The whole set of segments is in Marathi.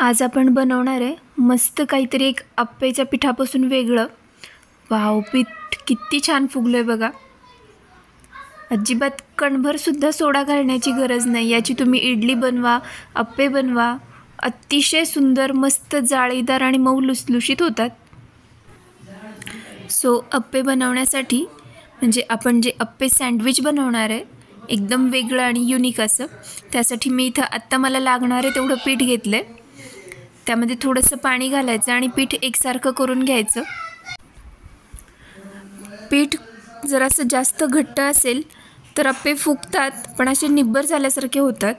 आज आपण बनवणार आहे मस्त काहीतरी एक अप्पेच्या पिठापासून वेगळं। वाव, पीठ किती छान फुगलंय बघा। अजिबात कणभर सुद्धा सोडा घालण्याची गरज नाही। याची तुम्ही इडली बनवा, अप्पे बनवा, अतिशय सुंदर मस्त जाळीदार आणि मऊ लुसलुशीत होतात। सो अप्पे बनवण्यासाठी म्हणजे आपण जे अप्पे सँडविच बनवणार आहे एकदम वेगळं आणि युनिक असं, त्यासाठी मी इथं आत्ता मला लागणार आहे तेवढं पीठ घेतलंय। त्यामध्ये थोडंसं पाणी घालायचं आणि पीठ एकसारखं करून घ्यायचं। पीठ जरासं जास्त घट्ट असेल तर अप्पे फुगतात, पण असे निब्बर झाल्यासारखे होतात,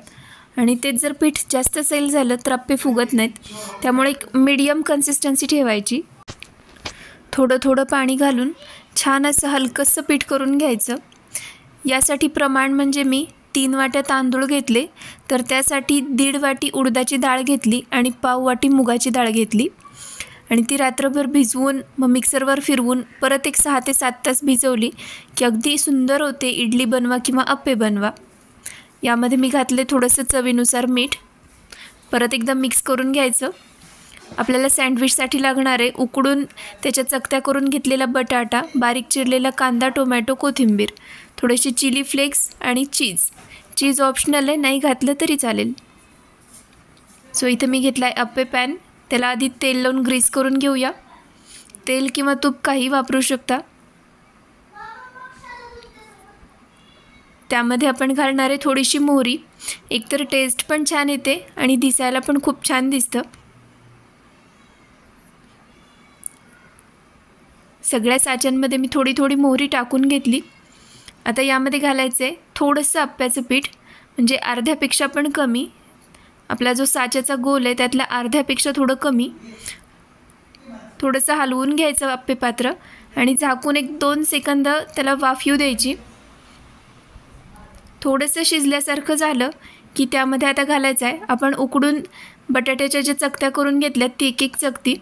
आणि तेच जर पीठ जास्त सैल झालं तर अप्पे फुगत नाहीत। त्यामुळे एक मीडियम कन्सिस्टन्सी ठेवायची। थोडं थोडं पाणी घालून छान असं हलकंसं पीठ करून घ्यायचं। यासाठी प्रमाण म्हणजे मी 3 वाट्या तांदूळ घेतले, तर त्यासाठी 1.5 वाटी उडदाची डाळ घेतली आणि पाव वाटी मुगाची डाळ घेतली आणि ती रात्रभर भिजवून मग मिक्सरवर फिरवून परत एक 6 ते 7 तास भिजवली की अगदी सुंदर होते इडली बनवा किंवा अप्पे बनवा। यामध्ये मी घातले थोडंसं चवीनुसार मीठ। परत एकदा मिक्स करून घ्यायचं। आपल्याला सँडविचसाठी लागणार आहे उकडून त्याच्या चकत्या करून घेतलेला बटाटा, बारीक चिरलेला कांदा, टोमॅटो, कोथिंबीर, थोडेसे चिली फ्लेक्स आणि चीज ऑप्शनल आहे, नाही घातलं तरी चालेल। सो इथं मी घेतला आहे अप्पे पॅन। त्याला आधी तेल लावून ग्रीस करून घेऊया। तेल किंवा तूप काही वापरू शकता। त्यामध्ये आपण घालणार आहे थोडीशी मोहरी। एकतर टेस्ट पण छान येते आणि दिसायला पण खूप छान दिसतं। सगळ्या साच्यांमध्ये मी थोडी थोडी मोहरी टाकून घेतली। आता यामध्ये घालायचं आहे थोडंसं अप्प्याचं पीठ, म्हणजे अर्ध्यापेक्षा पण कमी। आपला जो साच्याचा गोल आहे त्यातल्या अर्ध्यापेक्षा थोडं कमी। थोडंसं हलवून घ्यायचं अप्पे पात्र आणि झाकून 1-2 सेकंद त्याला वाफ येऊ द्यायची। थोडंसं शिजल्यासारखं झालं की त्यामध्ये आता घालायचं आहे आपण उकडून बटाट्याच्या ज्या चकत्या करून घेतल्यात ती एक चकती।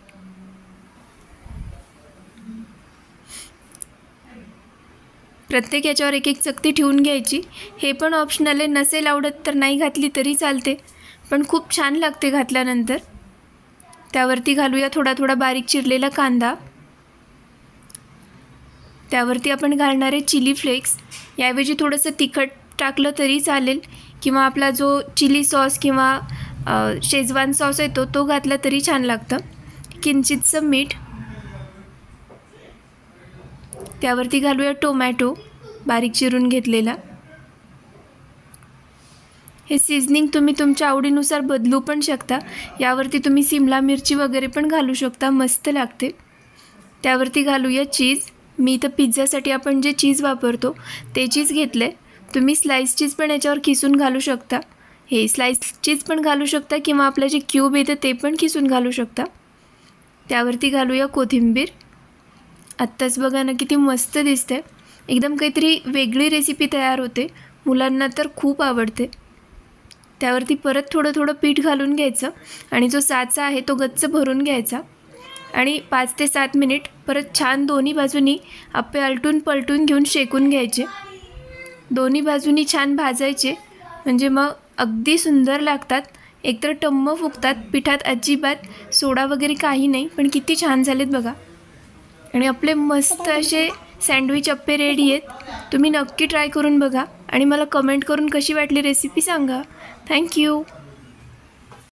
प्रत्येक याच्यावर एक चकती ठेवून घ्यायची। हे पण ऑप्शनल आहे, नसेल आवडत तर नाही घातली तरी चालते, पण खूप छान लागते घातल्यानंतर। त्यावरती घालूया थोडा थोडा बारीक चिरलेला कांदा। त्यावरती आपण घालणार आहे चिली फ्लेक्स। याऐवजी थोडंसं तिखट टाकलं तरी चालेल, किंवा आपला जो चिली सॉस किंवा शेजवान सॉस येतो तो घातला तरी छान लागतं। किंचितचं मीठ। त्यावरती घालूया टोमॅटो बारीक चिरून घेतलेला। हे सीझनिंग तुम्ही तुमच्या आवडीनुसार बदलू पण शकता। यावरती तुम्ही सिमला मिरची वगैरे पण घालू शकता, मस्त लागते। त्यावरती घालूया चीज। मी इथं पिझ्झासाठी आपण जे चीज वापरतो ते चीज घेतले। तुम्ही स्लाइस चीज पण याच्यावर खिसून घालू शकता। हे स्लाइस चीज पण घालू शकता किंवा आपलं जे क्यूब येतं ते पण खिसून घालू शकता। त्यावरती घालूया कोथिंबीर। आत्ताच बघा ना किती मस्त दिसते। एकदम काहीतरी वेगळी रेसिपी तयार होते, मुलांना तर खूप आवडते। त्यावरती परत थोडं थोडं पीठ घालून घ्यायचं आणि जो साचा आहे तो गच्च भरून घ्यायचा आणि 5 ते 7 मिनिट परत छान दोन्ही बाजूनी अप्पे आलटून पलटून घेऊन शेकून घ्यायचे। दोन्ही बाजूनी छान भाजायचे, म्हणजे मग अगदी सुंदर लागतात। एकतर टम्म फुगतात, पिठात अजिबात सोडा वगैरे काही नाही, पण किती छान झालेत बघा। आणि आपले मस्त असे सँडविच अप्पे रेडी आहेत। तुम्ही नक्की ट्राय करून बघा आणि मला कमेंट करून कशी वाटली रेसिपी सांगा। थँक्यू।